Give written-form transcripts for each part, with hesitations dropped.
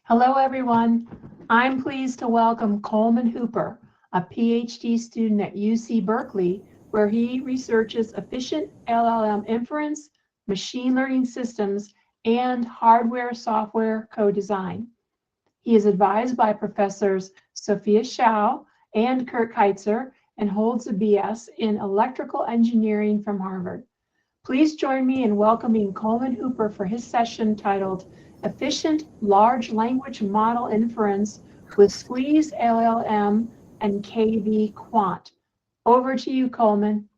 Hello, everyone. I'm pleased to welcome Coleman Hooper, a PhD student at UC Berkeley, where he researches efficient LLM inference, machine learning systems, and hardware-software co-design. He is advised by Professors Sophia Shao and Kurt Keitzer and holds a BS in electrical engineering from Harvard. Please join me in welcoming Coleman Hooper for his session titled Efficient Large Language Model Inference with SqueezeLLM and KVQuant. Over to you, Coleman.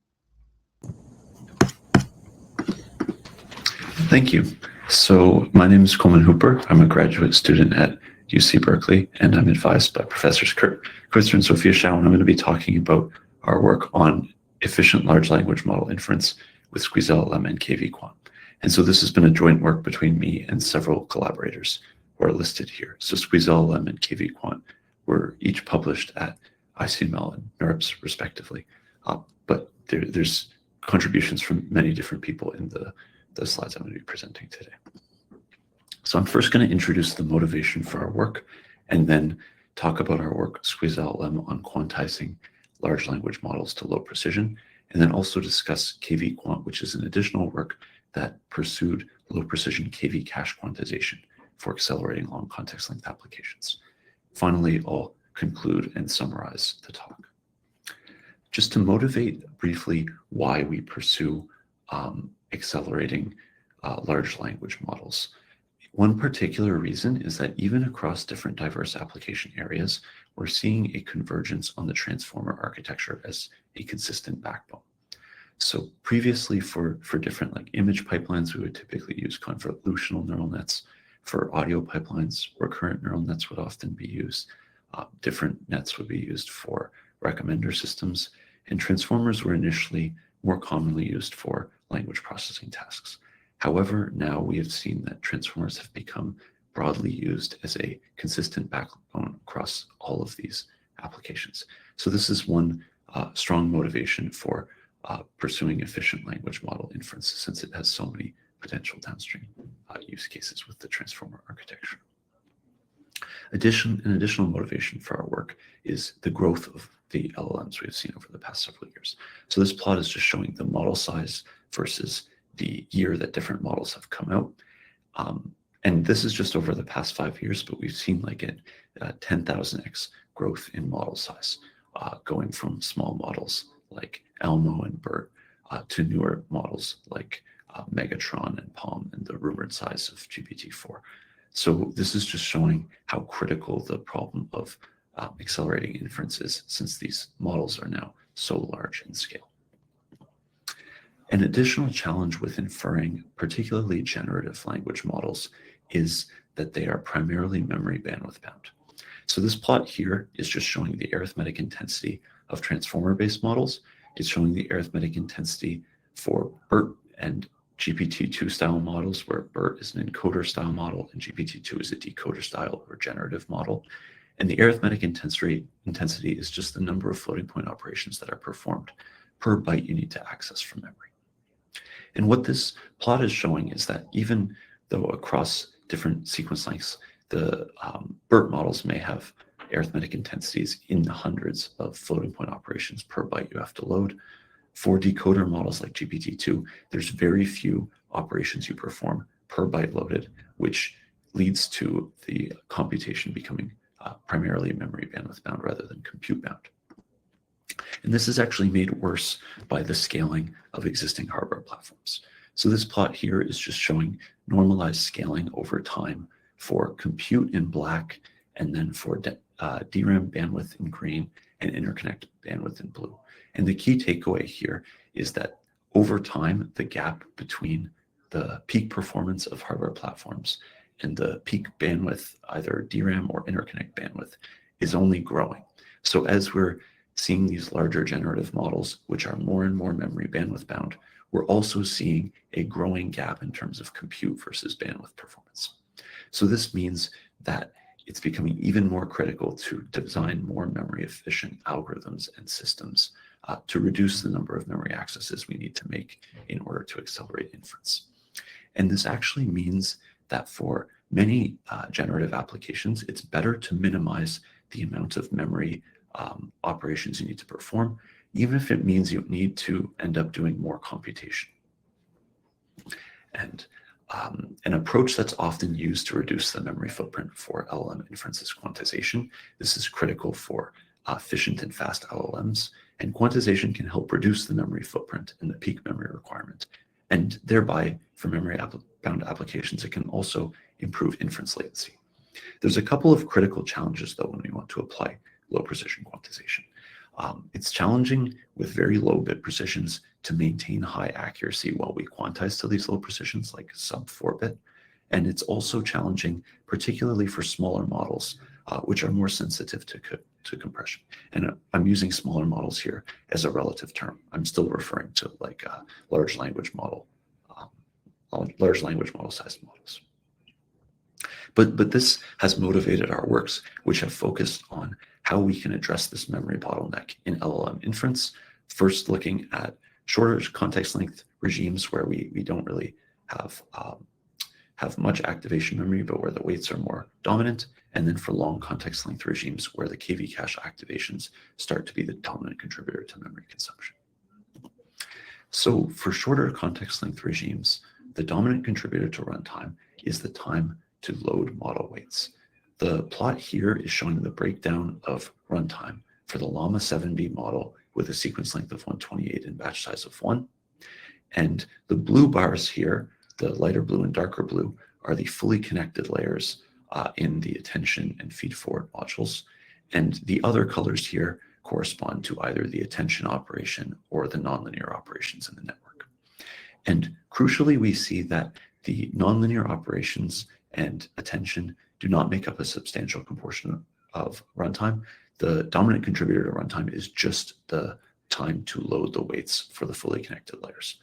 Thank you. So my name is Coleman Hooper. I'm a graduate student at UC Berkeley, and I'm advised by Professors Kurt Keitzer and Sophia Shao, and I'm going to be talking about our work on efficient large language model inference with SqueezeLLM and KVQuant. And so this has been a joint work between me and several collaborators who are listed here. So SqueezeLLM and KVQuant were each published at ICML and NeurIPS respectively. But there's contributions from many different people in the slides I'm going to be presenting today. So I'm first going to introduce the motivation for our work and then talk about our work SqueezeLLM on quantizing large language models to low precision, and then also discuss KVQuant, which is an additional work that pursued low precision KV cache quantization for accelerating long context length applications. Finally, I'll conclude and summarize the talk. Just to motivate briefly why we pursue accelerating large language models. One particular reason is that even across different diverse application areas, we're seeing a convergence on the transformer architecture as a consistent backbone. So previously for different like image pipelines, we would typically use convolutional neural nets. For audio pipelines, recurrent neural nets would often be used. Different nets would be used for recommender systems, and transformers were initially more commonly used for language processing tasks. However, now we have seen that transformers have become broadly used as a consistent backbone across all of these applications. So this is one strong motivation for pursuing efficient language model inference, since it has so many potential downstream use cases with the transformer architecture. An additional motivation for our work is the growth of the LLMs we have seen over the past several years. So this plot is just showing the model size versus the year that different models have come out. And this is just over the past 5 years, but we've seen like a 10,000x growth in model size, going from small models like Elmo and BERT to newer models like Megatron and Palm and the rumored size of GPT-4. So this is just showing how critical the problem of accelerating inference is, since these models are now so large in scale. An additional challenge with inferring particularly generative language models is that they are primarily memory bandwidth bound. So this plot here is just showing the arithmetic intensity of transformer-based models. It's showing the arithmetic intensity for BERT and GPT-2 style models, where BERT is an encoder style model and GPT-2 is a decoder style or generative model. And the arithmetic intensity is just the number of floating point operations that are performed per byte you need to access from memory. And what this plot is showing is that even though across different sequence lengths, the BERT models may have arithmetic intensities in the hundreds of floating point operations per byte you have to load, for decoder models like GPT-2, there's very few operations you perform per byte loaded, which leads to the computation becoming primarily memory bandwidth bound rather than compute bound. And this is actually made worse by the scaling of existing hardware platforms. So this plot here is just showing normalized scaling over time for compute in black, and then for DRAM bandwidth in green and interconnect bandwidth in blue. And the key takeaway here is that over time, the gap between the peak performance of hardware platforms and the peak bandwidth, either DRAM or interconnect bandwidth, is only growing. So as we're seeing these larger generative models, which are more and more memory bandwidth bound, we're also seeing a growing gap in terms of compute versus bandwidth performance. So this means that it's becoming even more critical to design more memory efficient algorithms and systems to reduce the number of memory accesses we need to make in order to accelerate inference. And this actually means that for many generative applications, it's better to minimize the amount of memory operations you need to perform, even if it means you need to end up doing more computation. And an approach that's often used to reduce the memory footprint for LLM inference is quantization. This is critical for efficient and fast LLMs, and quantization can help reduce the memory footprint and the peak memory requirement. And thereby, for memory-bound applications, it can also improve inference latency. There's a couple of critical challenges, though, when we want to apply low-precision quantization. It's challenging with very low bit precisions to maintain high accuracy while we quantize to these low precisions, like sub 4-bit. And it's also challenging, particularly for smaller models, which are more sensitive to compression. And I'm using smaller models here as a relative term. I'm still referring to like large language model sized models. But this has motivated our works, which have focused on how we can address this memory bottleneck in LLM inference, first looking at shorter context length regimes where we don't really have much activation memory, but where the weights are more dominant, and then for long context length regimes where the KV cache activations start to be the dominant contributor to memory consumption. So for shorter context length regimes, the dominant contributor to runtime is the time to load model weights. The plot here is showing the breakdown of runtime for the Llama 7B model with a sequence length of 128 and batch size of 1. And the blue bars here, the lighter blue and darker blue, are the fully connected layers in the attention and feed forward modules. And the other colors here correspond to either the attention operation or the nonlinear operations in the network. And crucially, we see that the nonlinear operations and attention do not make up a substantial proportion of runtime. The dominant contributor to runtime is just the time to load the weights for the fully connected layers.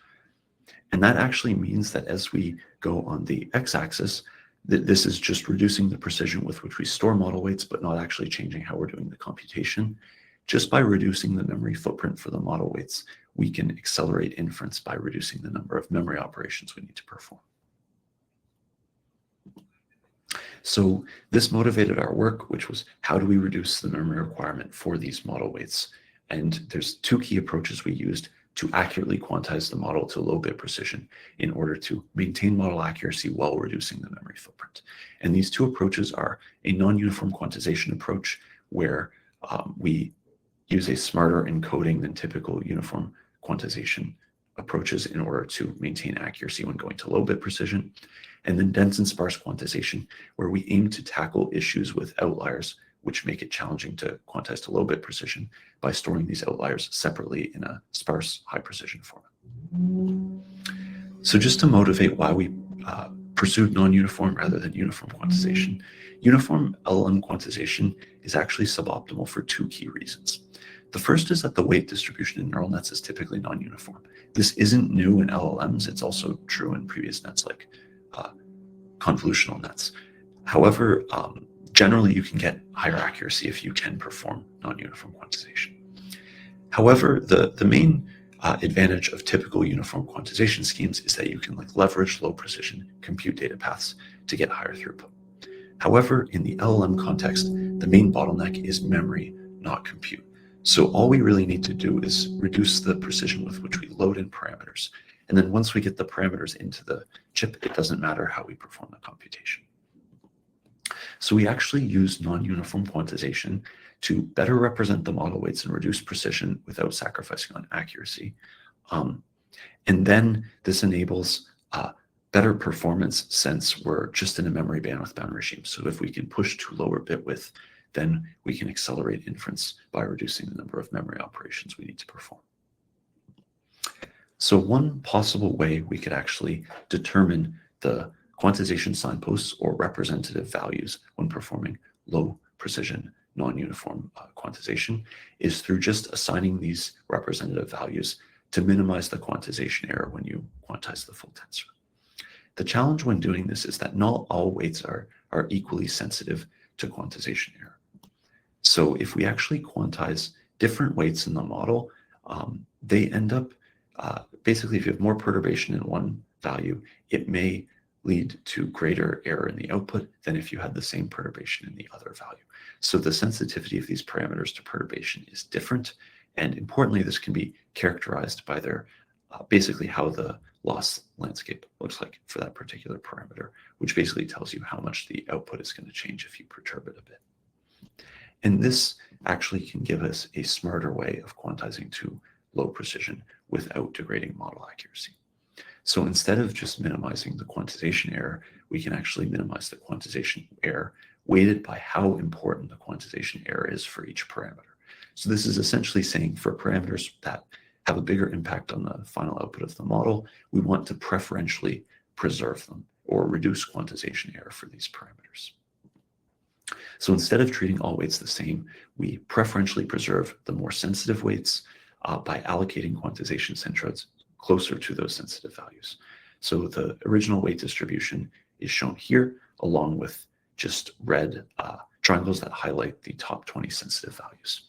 And that actually means that as we go on the x-axis, this is just reducing the precision with which we store model weights, but not actually changing how we're doing the computation. Just by reducing the memory footprint for the model weights, we can accelerate inference by reducing the number of memory operations we need to perform. So this motivated our work, which was how do we reduce the memory requirement for these model weights? And there's two key approaches we used to accurately quantize the model to low bit precision in order to maintain model accuracy while reducing the memory footprint. And these two approaches are a non-uniform quantization approach, where we use a smarter encoding than typical uniform quantization approaches in order to maintain accuracy when going to low bit precision. And then dense and sparse quantization, where we aim to tackle issues with outliers, which make it challenging to quantize to low bit precision by storing these outliers separately in a sparse high precision format. So just to motivate why we pursued non-uniform rather than uniform quantization, uniform LLM quantization is actually suboptimal for two key reasons. The first is that the weight distribution in neural nets is typically non-uniform. This isn't new in LLMs, it's also true in previous nets like convolutional nets. However, generally you can get higher accuracy if you can perform non-uniform quantization. However, the main advantage of typical uniform quantization schemes is that you can leverage low precision compute data paths to get higher throughput. However, in the LLM context, the main bottleneck is memory, not compute. So all we really need to do is reduce the precision with which we load in parameters. And then once we get the parameters into the chip, it doesn't matter how we perform the computation. So we actually use non-uniform quantization to better represent the model weights and reduce precision without sacrificing on accuracy. And then this enables better performance since we're just in a memory bandwidth bound regime. So if we can push to lower bit width, then we can accelerate inference by reducing the number of memory operations we need to perform. So one possible way we could actually determine the quantization signposts or representative values when performing low precision non-uniform quantization is through just assigning these representative values to minimize the quantization error when you quantize the full tensor. The challenge when doing this is that not all weights are equally sensitive to quantization error. So if we actually quantize different weights in the model, they end up, basically if you have more perturbation in one value, it may lead to greater error in the output than if you had the same perturbation in the other value. So the sensitivity of these parameters to perturbation is different. And importantly, this can be characterized by their basically how the loss landscape looks like for that particular parameter, which basically tells you how much the output is going to change if you perturb it a bit. And this actually can give us a smarter way of quantizing to low precision without degrading model accuracy. So instead of just minimizing the quantization error, we can actually minimize the quantization error weighted by how important the quantization error is for each parameter. So this is essentially saying for parameters that have a bigger impact on the final output of the model, we want to preferentially preserve them or reduce quantization error for these parameters. So instead of treating all weights the same, we preferentially preserve the more sensitive weights by allocating quantization centroids closer to those sensitive values. So the original weight distribution is shown here, along with just red triangles that highlight the top 20 sensitive values.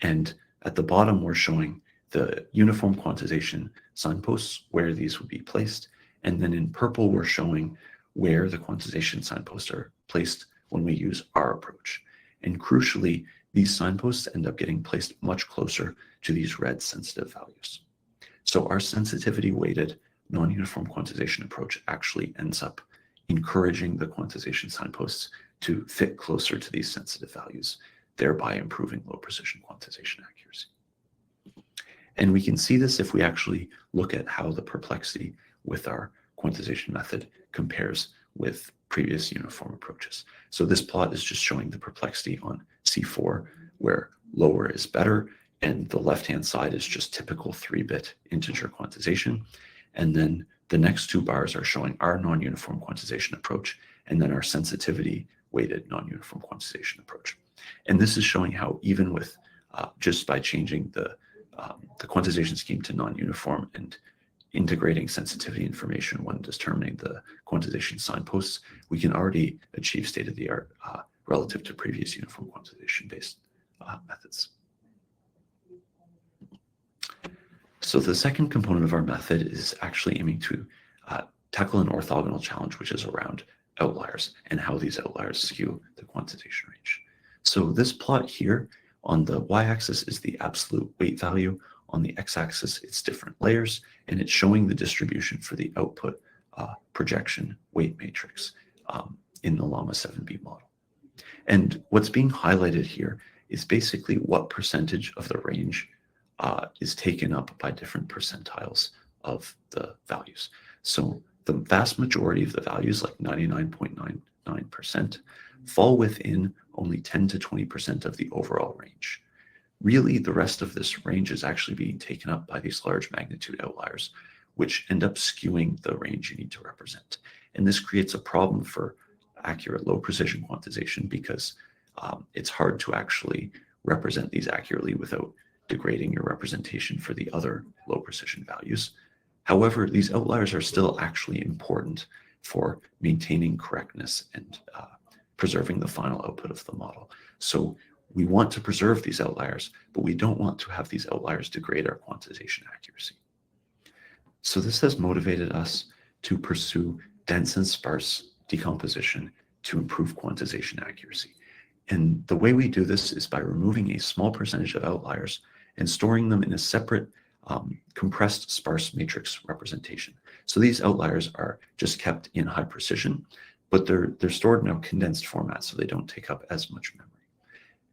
And at the bottom, we're showing the uniform quantization signposts, where these would be placed. And then in purple, we're showing where the quantization signposts are placed when we use our approach. And crucially, these signposts end up getting placed much closer to these red sensitive values. So our sensitivity weighted non-uniform quantization approach actually ends up encouraging the quantization signposts to fit closer to these sensitive values, thereby improving low precision quantization accuracy. And we can see this if we actually look at how the perplexity with our quantization method compares with previous uniform approaches. So this plot is just showing the perplexity on C4, where lower is better, and the left-hand side is just typical 3-bit integer quantization. And then the next two bars are showing our non-uniform quantization approach, and then our sensitivity weighted non-uniform quantization approach. And this is showing how even with just by changing the quantization scheme to non-uniform and integrating sensitivity information when determining the quantization signposts, we can already achieve state-of-the-art relative to previous uniform quantization-based methods. So the second component of our method is actually aiming to tackle an orthogonal challenge, which is around outliers and how these outliers skew the quantization range. So this plot here on the y-axis is the absolute weight value. On the x-axis, it's different layers, and it's showing the distribution for the output projection weight matrix in the Llama 7B model. And what's being highlighted here is basically what percentage of the range is taken up by different percentiles of the values. So the vast majority of the values, like 99.99%, fall within only 10 to 20% of the overall range. Really, the rest of this range is actually being taken up by these large magnitude outliers, which end up skewing the range you need to represent. And this creates a problem for accurate low precision quantization because it's hard to actually represent these accurately without degrading your representation for the other low precision values. However, these outliers are still actually important for maintaining correctness and preserving the final output of the model. So we want to preserve these outliers, but we don't want to have these outliers degrade our quantization accuracy. So this has motivated us to pursue dense and sparse decomposition to improve quantization accuracy. And the way we do this is by removing a small percentage of outliers and storing them in a separate compressed sparse matrix representation. So these outliers are just kept in high precision, but they're stored in a condensed format, so they don't take up as much memory.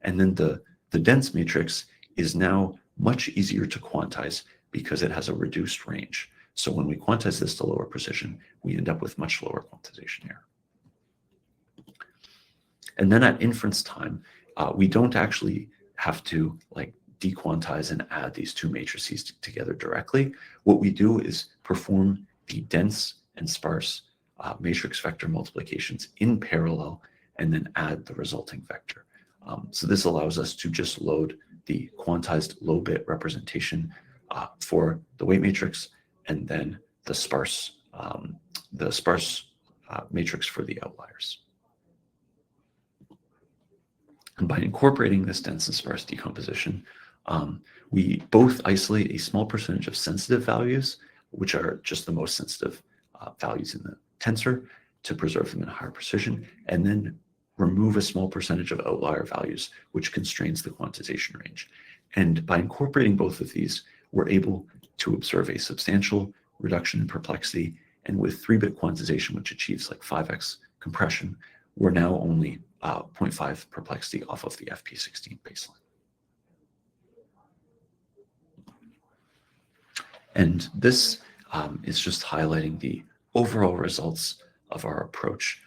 And then the dense matrix is now much easier to quantize because it has a reduced range. So when we quantize this to lower precision, we end up with much lower quantization error. And then at inference time, we don't actually have to like dequantize and add these two matrices together directly. What we do is perform the dense and sparse matrix vector multiplications in parallel and then add the resulting vector. So this allows us to just load the quantized low bit representation for the weight matrix and then the sparse matrix for the outliers. And by incorporating this dense and sparse decomposition, we both isolate a small percentage of sensitive values, which are just the most sensitive values in the tensor, to preserve them in higher precision, and then remove a small percentage of outlier values, which constrains the quantization range. And by incorporating both of these, we're able to observe a substantial reduction in perplexity. And with 3-bit quantization, which achieves like 5x compression, we're now only 0.5 perplexity off of the FP16 baseline. And this is just highlighting the overall results of our approach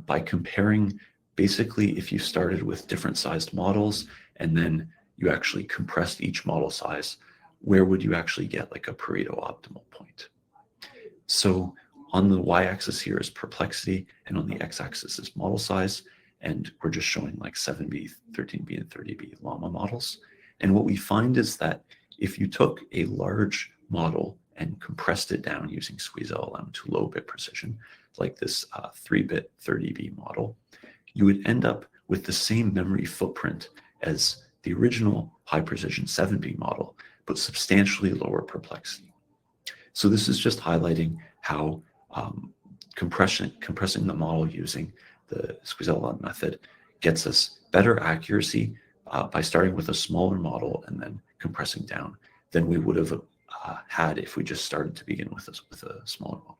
by comparing basically if you started with different sized models and then you actually compressed each model size, where would you actually get like a Pareto optimal point? So on the y-axis here is perplexity, and on the x-axis is model size, and we're just showing like 7B, 13B, and 30B llama models. And what we find is that if you took a large model and compressed it down using SqueezeLLM to low bit precision, like this 3-bit 30B model, you would end up with the same memory footprint as the original high precision 7B model, but substantially lower perplexity. So this is just highlighting how compressing the model using the SqueezeLLM method gets us better accuracy by starting with a smaller model and then compressing down than we would have had if we just started to begin with a smaller model.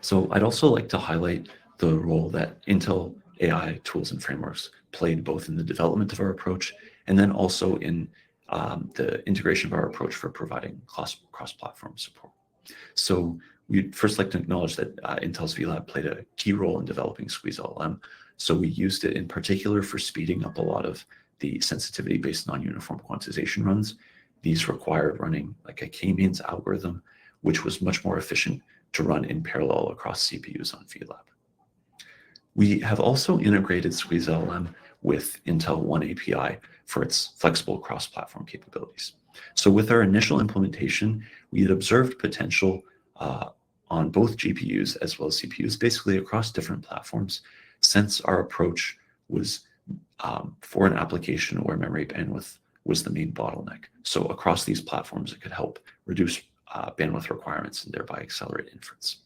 So I'd also like to highlight the role that Intel AI tools and frameworks played both in the development of our approach and then also in the integration of our approach for providing cross-platform support. So we'd first like to acknowledge that Intel's VLab played a key role in developing SqueezeLLM. So we used it in particular for speeding up a lot of the sensitivity-based non-uniform quantization runs. These required running like a k-means algorithm, which was much more efficient to run in parallel across CPUs on VLab. We have also integrated SqueezeLLM with Intel One API for its flexible cross-platform capabilities. So with our initial implementation, we had observed potential on both GPUs as well as CPUs, basically across different platforms, since our approach was for an application where memory bandwidth was the main bottleneck. So across these platforms, it could help reduce bandwidth requirements and thereby accelerate inference.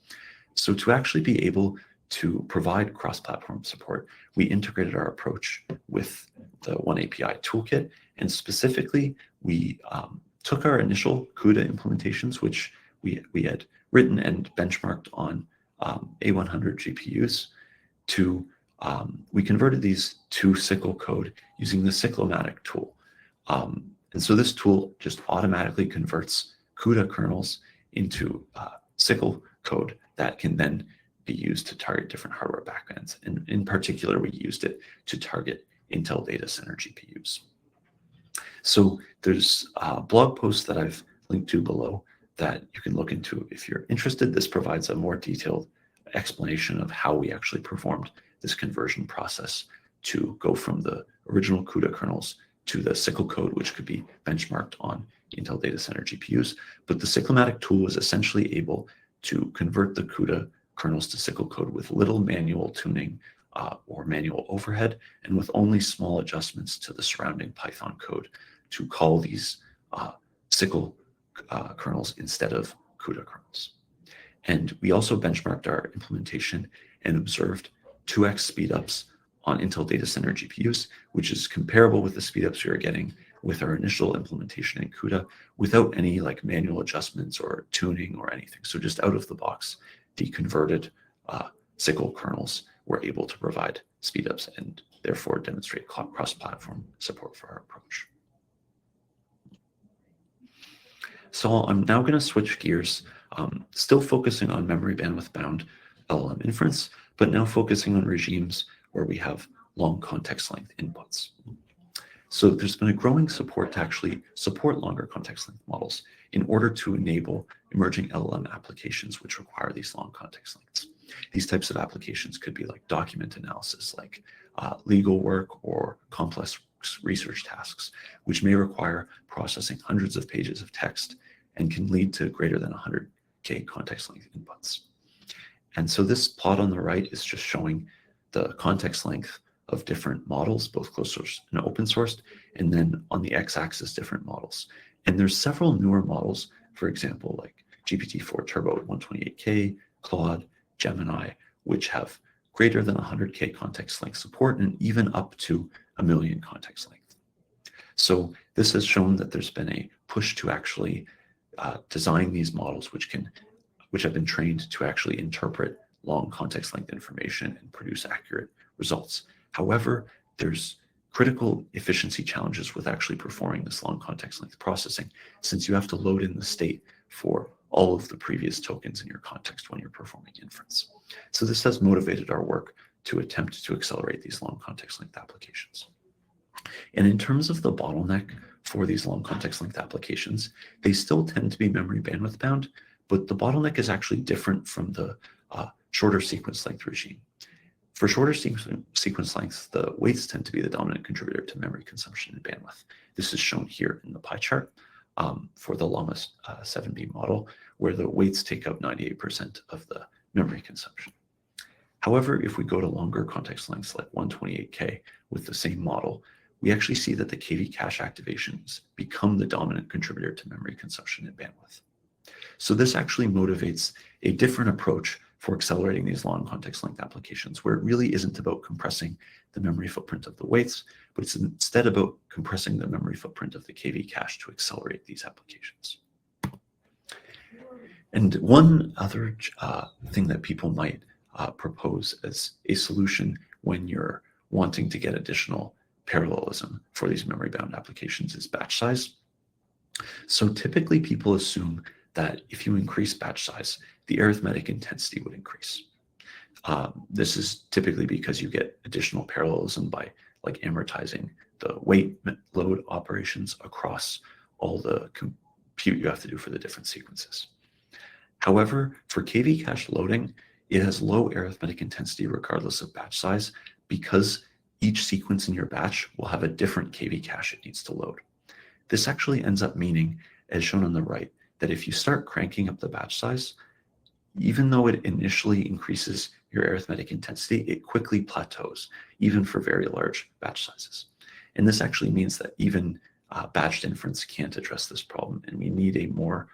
So to actually be able to provide cross-platform support, we integrated our approach with the One API toolkit, and specifically, we took our initial CUDA implementations, which we had written and benchmarked on A100 GPUs, to we converted these to SQL code using the cyclomatic tool. And so this tool just automatically converts CUDA kernels into SQL code that can then be used to target different hardware backends. And in particular, we used it to target Intel data center GPUs. So there's a blog post that I've linked to below that you can look into if you're interested. This provides a more detailed explanation of how we actually performed this conversion process to go from the original CUDA kernels to the SQL code, which could be benchmarked on Intel data center GPUs. But the cyclomatic tool is essentially able to convert the CUDA kernels to SQL code with little manual tuning or manual overhead, and with only small adjustments to the surrounding Python code to call these SQL kernels instead of CUDA kernels. And we also benchmarked our implementation and observed 2x speedups on Intel data center GPUs, which is comparable with the speedups we were getting with our initial implementation in CUDA without any like manual adjustments or tuning or anything. So just out of the box, the converted SQL kernels were able to provide speedups and therefore demonstrate cross-platform support for our approach. So I'm now going to switch gears, still focusing on memory bandwidth bound LLM inference, but now focusing on regimes where we have long context length inputs. So there's been a growing support to actually support longer context length models in order to enable emerging LLM applications which require these long context lengths. These types of applications could be like document analysis, like legal work or complex research tasks, which may require processing hundreds of pages of text and can lead to greater than 100K context length inputs. And so this plot on the right is just showing the context length of different models, both closed source and open sourced, and then on the x-axis, different models. And there's several newer models, for example, like GPT-4 Turbo at 128K, Claude, Gemini, which have greater than 100K context length support and even up to 1 million context length. So this has shown that there's been a push to actually design these models which have been trained to actually interpret long context length information and produce accurate results. However, there's critical efficiency challenges with actually performing this long context length processing, since you have to load in the state for all of the previous tokens in your context when you're performing inference. So this has motivated our work to attempt to accelerate these long context length applications. And in terms of the bottleneck for these long context length applications, they still tend to be memory bandwidth bound, but the bottleneck is actually different from the shorter sequence length regime. For shorter sequence lengths, the weights tend to be the dominant contributor to memory consumption and bandwidth. This is shown here in the pie chart for the Llama 7B model, where the weights take up 98% of the memory consumption. However, if we go to longer context lengths like 128K with the same model, we actually see that the KV cache activations become the dominant contributor to memory consumption and bandwidth. So this actually motivates a different approach for accelerating these long context length applications, where it really isn't about compressing the memory footprint of the weights, but it's instead about compressing the memory footprint of the KV cache to accelerate these applications. And one other thing that people might propose as a solution when you're wanting to get additional parallelism for these memory bound applications is batch size. So typically people assume that if you increase batch size, the arithmetic intensity would increase. This is typically because you get additional parallelism by like amortizing the weight load operations across all the compute you have to do for the different sequences. However, for KV cache loading, it has low arithmetic intensity regardless of batch size, because each sequence in your batch will have a different KV cache it needs to load. This actually ends up meaning, as shown on the right, that if you start cranking up the batch size, even though it initially increases your arithmetic intensity, it quickly plateaus, even for very large batch sizes. And this actually means that even batched inference can't address this problem, and we need a more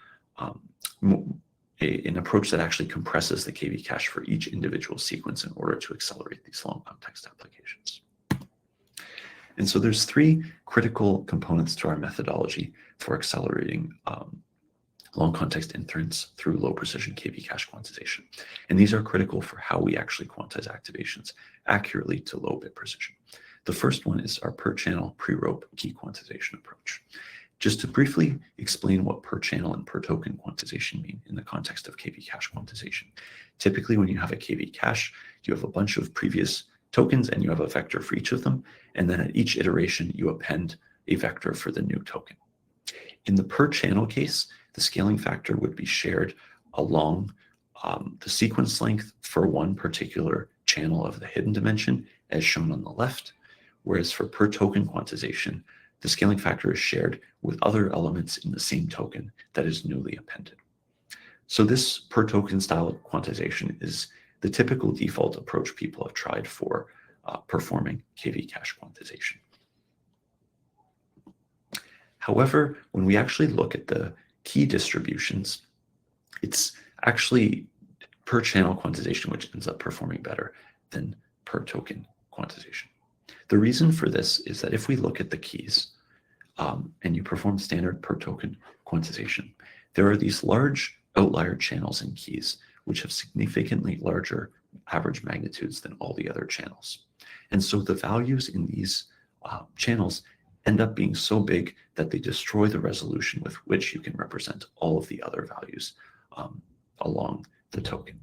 an approach that actually compresses the KV cache for each individual sequence in order to accelerate these long context applications. And so there's three critical components to our methodology for accelerating long context inference through low precision KV cache quantization. And these are critical for how we actually quantize activations accurately to low bit precision. The first one is our per channel pre-rope key quantization approach. Just to briefly explain what per channel and per token quantization mean in the context of KV cache quantization. Typically, when you have a KV cache, you have a bunch of previous tokens and you have a vector for each of them. And then at each iteration, you append a vector for the new token. In the per channel case, the scaling factor would be shared along the sequence length for one particular channel of the hidden dimension, as shown on the left, whereas for per token quantization, the scaling factor is shared with other elements in the same token that is newly appended. So this per token style of quantization is the typical default approach people have tried for performing KV cache quantization. However, when we actually look at the key distributions, it's actually per channel quantization which ends up performing better than per token quantization. The reason for this is that if we look at the keys and you perform standard per token quantization, there are these large outlier channels in keys which have significantly larger average magnitudes than all the other channels. And so the values in these channels end up being so big that they destroy the resolution with which you can represent all of the other values along the token.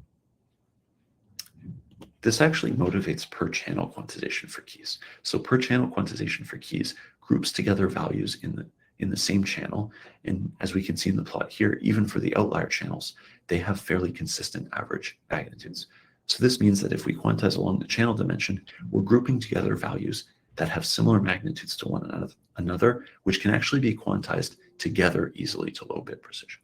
This actually motivates per channel quantization for keys. So per channel quantization for keys groups together values in the same channel. And as we can see in the plot here, even for the outlier channels, they have fairly consistent average magnitudes. So this means that if we quantize along the channel dimension, we're grouping together values that have similar magnitudes to one another, which can actually be quantized together easily to low bit precision.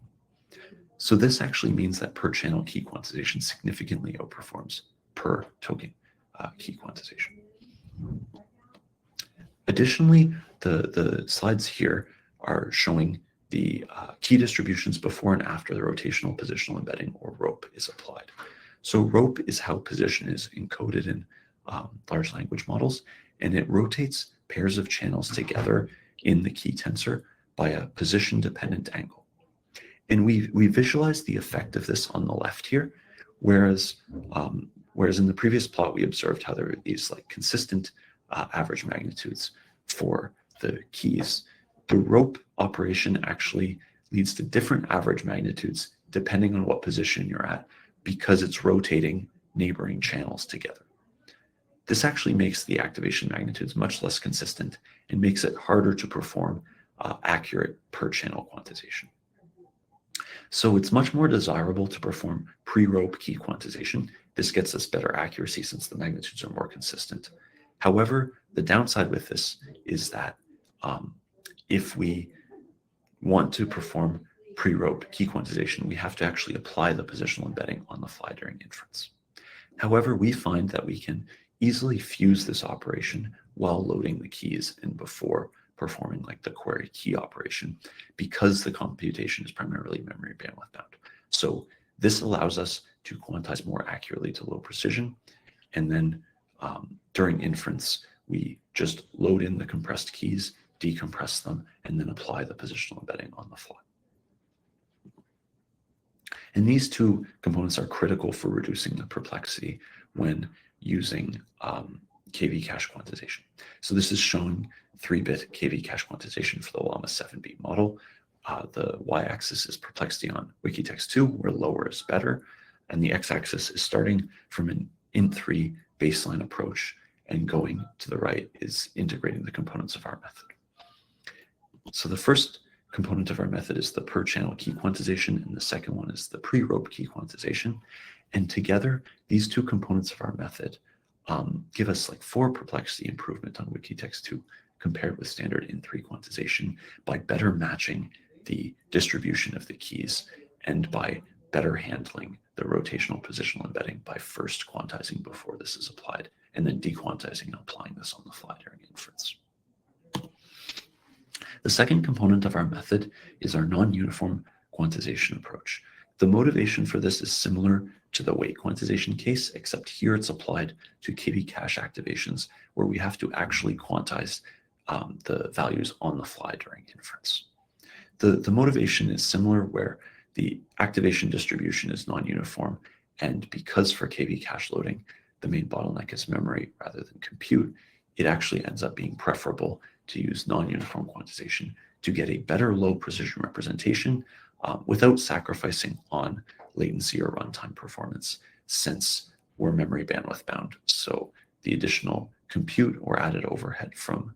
So this actually means that per channel key quantization significantly outperforms per token key quantization. Additionally, the slides here are showing the key distributions before and after the rotational positional embedding, or rope, is applied. So rope is how position is encoded in large language models, and it rotates pairs of channels together in the key tensor by a position-dependent angle. And we visualize the effect of this on the left here, whereas in the previous plot we observed how there are these like consistent average magnitudes for the keys. The rope operation actually leads to different average magnitudes depending on what position you're at, because it's rotating neighboring channels together. This actually makes the activation magnitudes much less consistent and makes it harder to perform accurate per channel quantization. So it's much more desirable to perform pre-rope key quantization. This gets us better accuracy since the magnitudes are more consistent. However, the downside with this is that if we want to perform pre-rope key quantization, we have to actually apply the positional embedding on the fly during inference. However, we find that we can easily fuse this operation while loading the keys and before performing like the query key operation, because the computation is primarily memory bandwidth bound. So this allows us to quantize more accurately to low precision. And then during inference, we just load in the compressed keys, decompress them, and then apply the positional embedding on the fly. And these two components are critical for reducing the perplexity when using KV cache quantization. So this is showing 3-bit KV cache quantization for the Llama 7B model. The y-axis is perplexity on Wikitext2, where lower is better, and the x-axis is starting from an int3 baseline approach, and going to the right is integrating the components of our method. So the first component of our method is the per channel key quantization, and the second one is the pre-rope key quantization. And together, these two components of our method give us like 4 perplexity improvement on Wikitext2 compared with standard int3 quantization by better matching the distribution of the keys and by better handling the rotational positional embedding by first quantizing before this is applied and then dequantizing and applying this on the fly during inference. The second component of our method is our non-uniform quantization approach. The motivation for this is similar to the weight quantization case, except here it's applied to KV cache activations where we have to actually quantize the values on the fly during inference. The motivation is similar, where the activation distribution is non-uniform, and because for KV cache loading, the main bottleneck is memory rather than compute, it actually ends up being preferable to use non-uniform quantization to get a better low precision representation without sacrificing on latency or runtime performance, since we're memory bandwidth bound. So the additional compute or added overhead from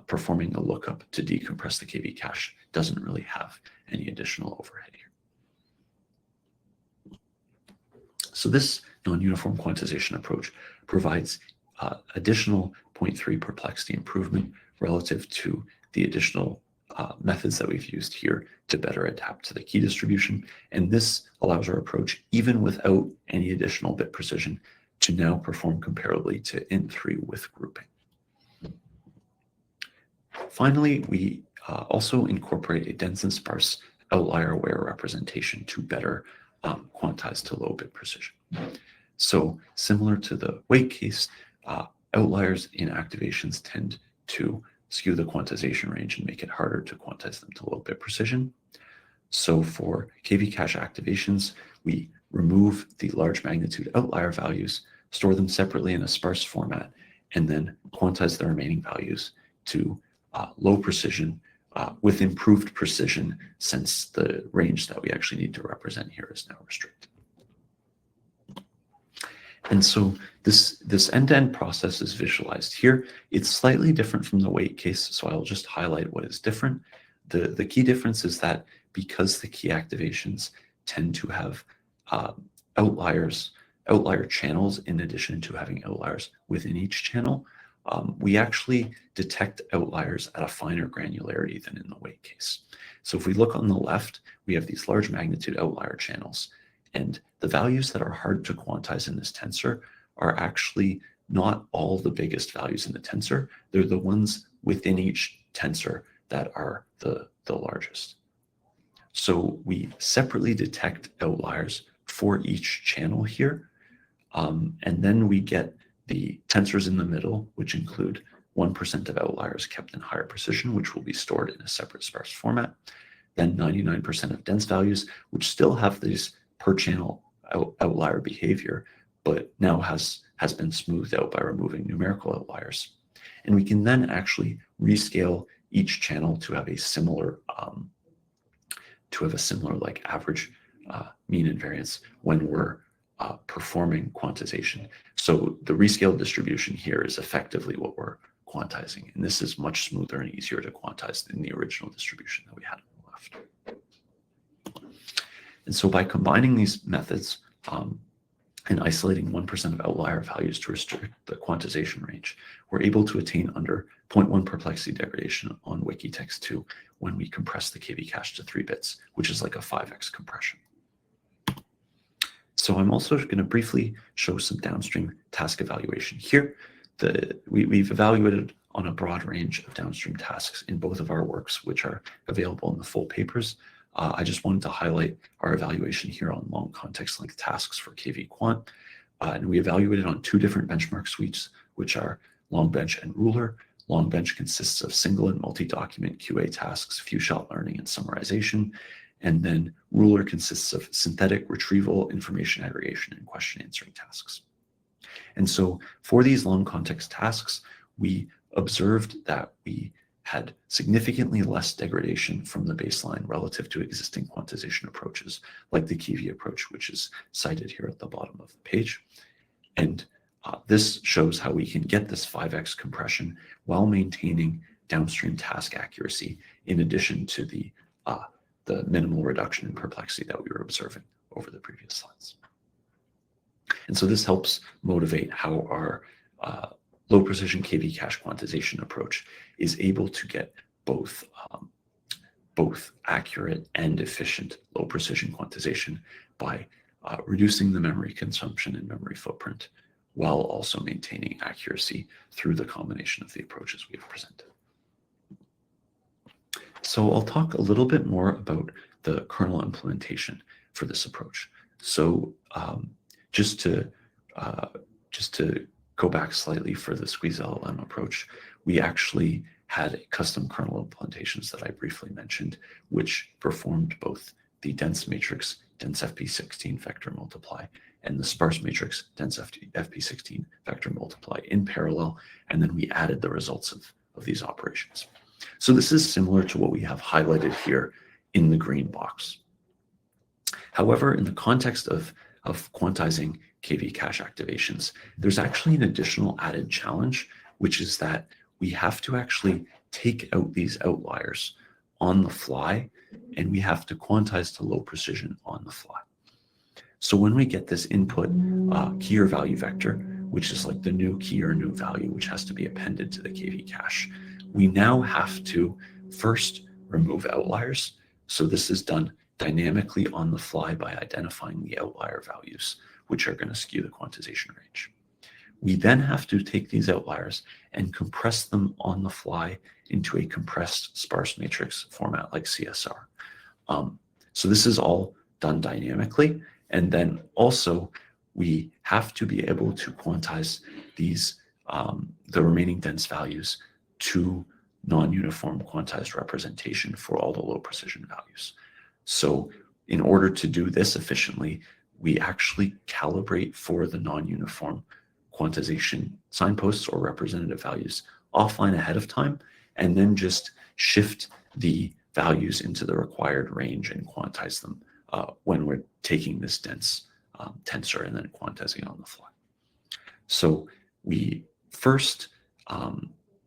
performing a lookup to decompress the KV cache doesn't really have any additional overhead here. So this non-uniform quantization approach provides additional 0.3 perplexity improvement relative to the additional methods that we've used here to better adapt to the key distribution. And this allows our approach, even without any additional bit precision, to now perform comparably to Int3 with grouping. Finally, we also incorporate a dense and sparse outlier-aware representation to better quantize to low bit precision. So similar to the weight case, outliers in activations tend to skew the quantization range and make it harder to quantize them to low bit precision. So for KV cache activations, we remove the large magnitude outlier values, store them separately in a sparse format, and then quantize the remaining values to low precision with improved precision, since the range that we actually need to represent here is now restricted. And so this end-to-end process is visualized here. It's slightly different from the weight case, so I'll just highlight what is different. The key difference is that because the key activations tend to have outlier channels in addition to having outliers within each channel, we actually detect outliers at a finer granularity than in the weight case. So if we look on the left, we have these large magnitude outlier channels, and the values that are hard to quantize in this tensor are actually not all the biggest values in the tensor. They're the ones within each tensor that are the largest. So we separately detect outliers for each channel here, and then we get the tensors in the middle, which include 1% of outliers kept in higher precision, which will be stored in a separate sparse format. Then 99% of dense values, which still have these per channel outlier behavior, but now has been smoothed out by removing numerical outliers. And we can then actually rescale each channel to have a similar like average mean and variance when we're performing quantization. So the rescaled distribution here is effectively what we're quantizing, and this is much smoother and easier to quantize than the original distribution that we had on the left. And so by combining these methods and isolating 1% of outlier values to restrict the quantization range, we're able to attain under 0.1 perplexity degradation on Wikitext 2 when we compress the KV cache to 3 bits, which is like a 5x compression. So I'm also going to briefly show some downstream task evaluation here. We've evaluated on a broad range of downstream tasks in both of our works, which are available in the full papers. I just wanted to highlight our evaluation here on long context length tasks for KVQuant. And we evaluated on 2 different benchmark suites, which are LongBench and Ruler. LongBench consists of single and multi-document QA tasks, few-shot learning, and summarization. And then Ruler consists of synthetic retrieval, information aggregation, and question answering tasks. And so for these long context tasks, we observed that we had significantly less degradation from the baseline relative to existing quantization approaches, like the KV approach, which is cited here at the bottom of the page. And this shows how we can get this 5x compression while maintaining downstream task accuracy, in addition to the minimal reduction in perplexity that we were observing over the previous slides. And so this helps motivate how our low precision KV cache quantization approach is able to get both accurate and efficient low precision quantization by reducing the memory consumption and memory footprint, while also maintaining accuracy through the combination of the approaches we have presented. So I'll talk a little bit more about the kernel implementation for this approach. So just to go back slightly for the SqueezeLLM approach, we actually had custom kernel implementations that I briefly mentioned, which performed both the dense matrix dense FP16 vector multiply and the sparse matrix dense FP16 vector multiply in parallel, and then we added the results of these operations. So this is similar to what we have highlighted here in the green box. However, in the context of quantizing KV cache activations, there's actually an additional added challenge, which is that we have to actually take out these outliers on the fly, and we have to quantize to low precision on the fly. So when we get this input key or value vector, which is like the new key or new value, which has to be appended to the KV cache, we now have to first remove outliers. So this is done dynamically on the fly by identifying the outlier values, which are going to skew the quantization range. We then have to take these outliers and compress them on the fly into a compressed sparse matrix format like CSR. So this is all done dynamically. And then also we have to be able to quantize these, the remaining dense values to non-uniform quantized representation for all the low precision values. So in order to do this efficiently, we actually calibrate for the non-uniform quantization signposts or representative values offline ahead of time, and then just shift the values into the required range and quantize them when we're taking this dense tensor and then quantizing on the fly. So we first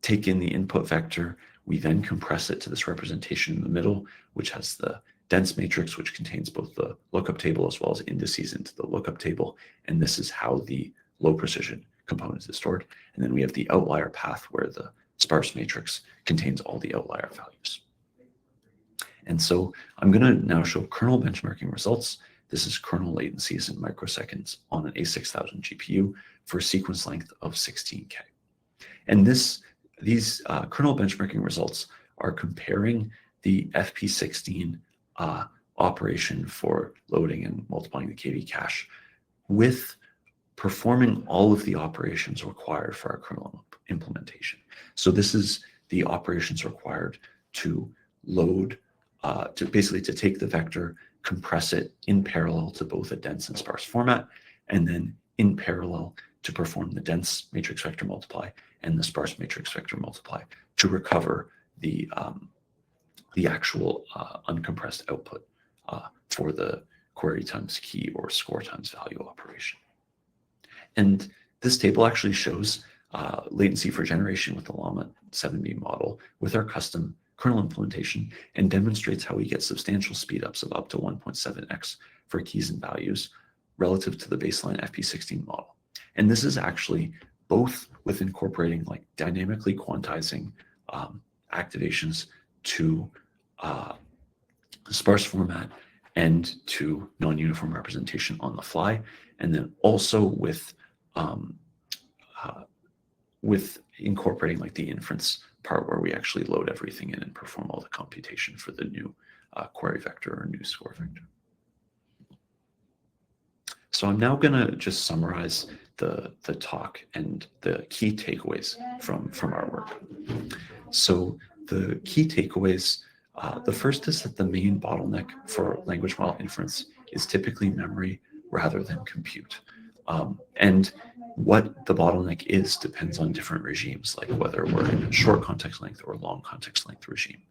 take in the input vector, we then compress it to this representation in the middle, which has the dense matrix, which contains both the lookup table as well as indices into the lookup table. And this is how the low precision component is stored. And then we have the outlier path where the sparse matrix contains all the outlier values. And so I'm going to now show kernel benchmarking results. This is kernel latencies in microseconds on an A6000 GPU for a sequence length of 16K. And these kernel benchmarking results are comparing the FP16 operation for loading and multiplying the KV cache with performing all of the operations required for our kernel implementation. So this is the operations required to load, to take the vector, compress it in parallel to both a dense and sparse format, and then in parallel to perform the dense matrix vector multiply and the sparse matrix vector multiply to recover the actual uncompressed output for the query times key or score times value operation. And this table actually shows latency for generation with the Llama 7B model with our custom kernel implementation and demonstrates how we get substantial speedups of up to 1.7x for keys and values relative to the baseline FP16 model. And this is actually both with incorporating like dynamically quantizing activations to sparse format and to non-uniform representation on the fly, and then also with incorporating like the inference part where we actually load everything in and perform all the computation for the new query vector or new score vector. So I'm now going to just summarize the talk and the key takeaways from our work. So the key takeaways, the first is that the main bottleneck for language model inference is typically memory rather than compute. And what the bottleneck is depends on different regimes, like whether we're in a short context length or long context length regime.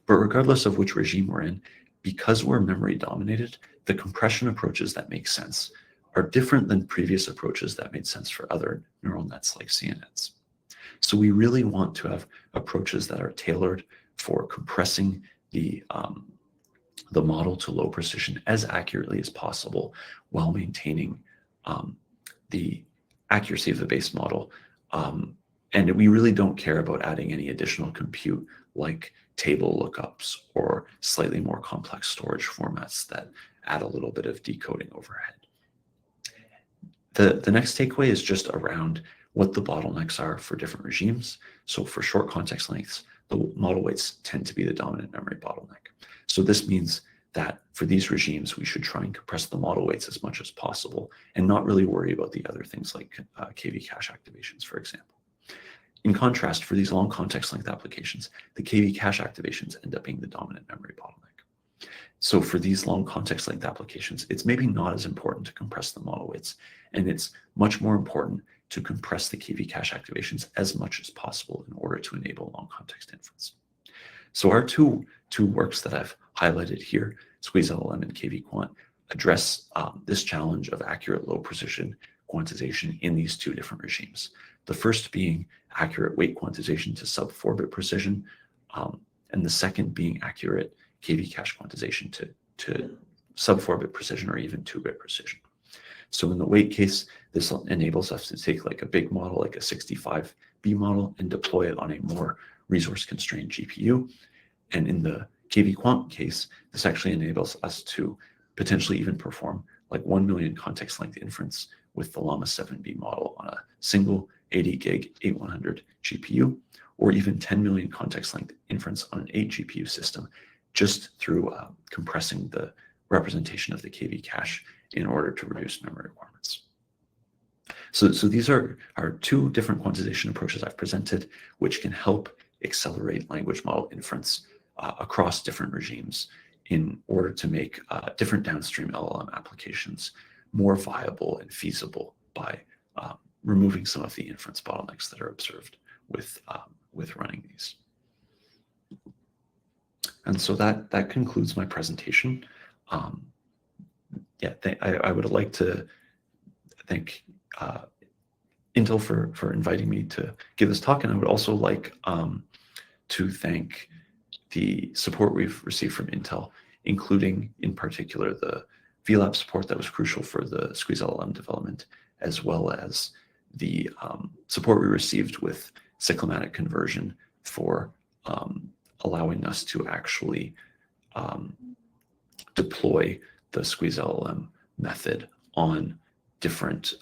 But regardless of which regime we're in, because we're memory dominated, the compression approaches that make sense are different than previous approaches that made sense for other neural nets like CNNs. So we really want to have approaches that are tailored for compressing the model to low precision as accurately as possible while maintaining the accuracy of the base model. And we really don't care about adding any additional compute like table lookups or slightly more complex storage formats that add a little bit of decoding overhead. The next takeaway is just around what the bottlenecks are for different regimes. So for short context lengths, the model weights tend to be the dominant memory bottleneck. So this means that for these regimes, we should try and compress the model weights as much as possible and not really worry about the other things like KV cache activations, for example. In contrast, for these long context length applications, the KV cache activations end up being the dominant memory bottleneck. So for these long context length applications, it's maybe not as important to compress the model weights, and it's much more important to compress the KV cache activations as much as possible in order to enable long context inference. So our two works that I've highlighted here, SqueezeLLM and KVQuant, address this challenge of accurate low precision quantization in these two different regimes. The first being accurate weight quantization to sub 4-bit precision, and the second being accurate KV cache quantization to sub 4-bit precision or even 2-bit precision. So in the weight case, this enables us to take like a big model, like a 65B model, and deploy it on a more resource-constrained GPU. And in the KVQuant case, this actually enables us to potentially even perform like 1 million context length inference with the Llama 7B model on a single 80 gig 8100 GPU, or even 10 million context length inference on an 8 GPU system, just through compressing the representation of the KV cache in order to reduce memory requirements. So these are two different quantization approaches I've presented, which can help accelerate language model inference across different regimes in order to make different downstream LLM applications more viable and feasible by removing some of the inference bottlenecks that are observed with running these. And so that concludes my presentation. I would like to thank Intel for inviting me to give this talk, and I would also like to thank the support we've received from Intel, including in particular the VLab support that was crucial for the SqueezeLLM development, as well as the support we received with cyclomatic conversion for allowing us to actually deploy the SqueezeLLM method on different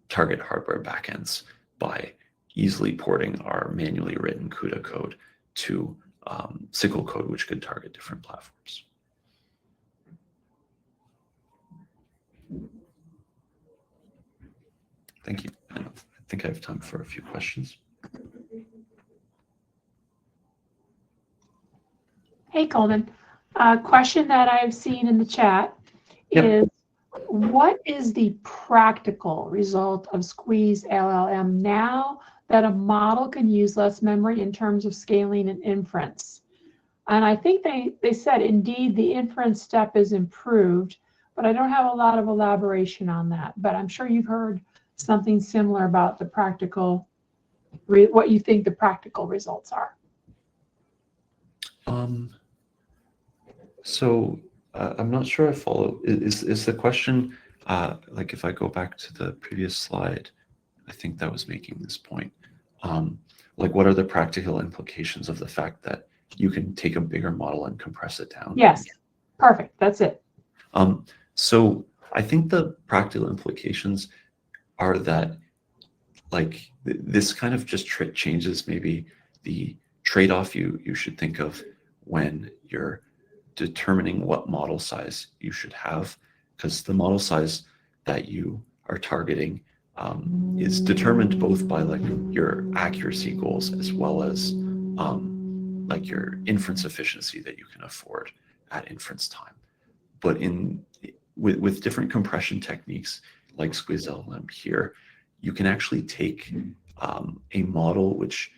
target hardware backends by easily porting our manually written CUDA code to SQL code, which could target different platforms. Thank you. I think I have time for a few questions. Hey, Coleman. A question that I've seen in the chat is, what is the practical result of SqueezeLLM now that a model can use less memory in terms of scaling and inference? And I think they said, indeed, the inference step is improved, but I don't have a lot of elaboration on that. But I'm sure you've heard something similar about the practical, what you think the practical results are. So I'm not sure I follow. Is the question, like if I go back to the previous slide, I think that was making this point. Like what are the practical implications of the fact that you can take a bigger model and compress it down? Yes, perfect, that's it. So I think the practical implications are that like this kind of just changes maybe the trade-off you should think of when you're determining what model size you should have, because the model size that you are targeting is determined both by like your accuracy goals as well as like your inference efficiency that you can afford at inference time. But with different compression techniques like SqueezeLLM here, you can actually take a model which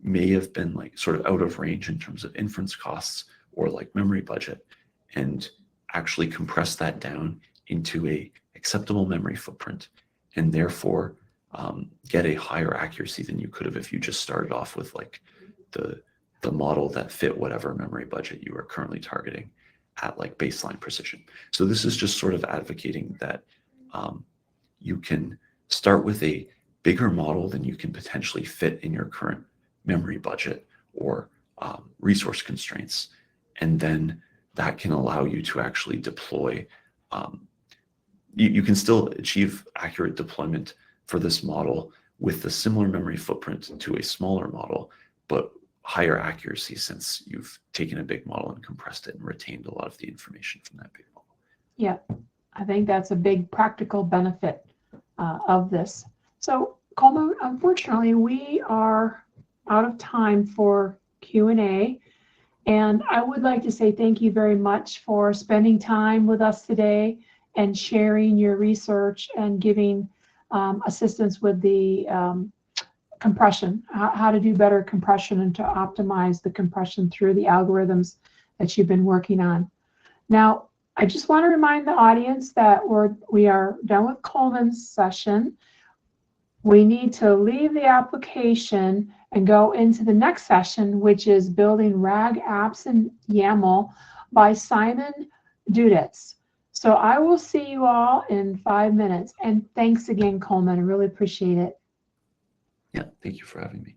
may have been like sort of out of range in terms of inference costs or like memory budget, and actually compress that down into a acceptable memory footprint, and therefore get a higher accuracy than you could have if you just started off with like the model that fit whatever memory budget you are currently targeting at like baseline precision. So this is just sort of advocating that you can start with a bigger model than you can potentially fit in your current memory budget or resource constraints, and then that can allow you to actually deploy. You can still achieve accurate deployment for this model with a similar memory footprint to a smaller model, but higher accuracy, since you've taken a big model and compressed it and retained a lot of the information from that big model. Yeah, I think that's a big practical benefit of this. So, Coleman, unfortunately, we are out of time for Q&A. And I would like to say thank you very much for spending time with us today and sharing your research and giving assistance with the compression, how to do better compression and to optimize the compression through the algorithms that you've been working on. Now, I just want to remind the audience that we are done with Coleman's session. We need to leave the application and go into the next session, which is building RAG apps in YAML by Simon Duditz. So I will see you all in 5 minutes. And thanks again, Coleman. I really appreciate it. Yeah, thank you for having me.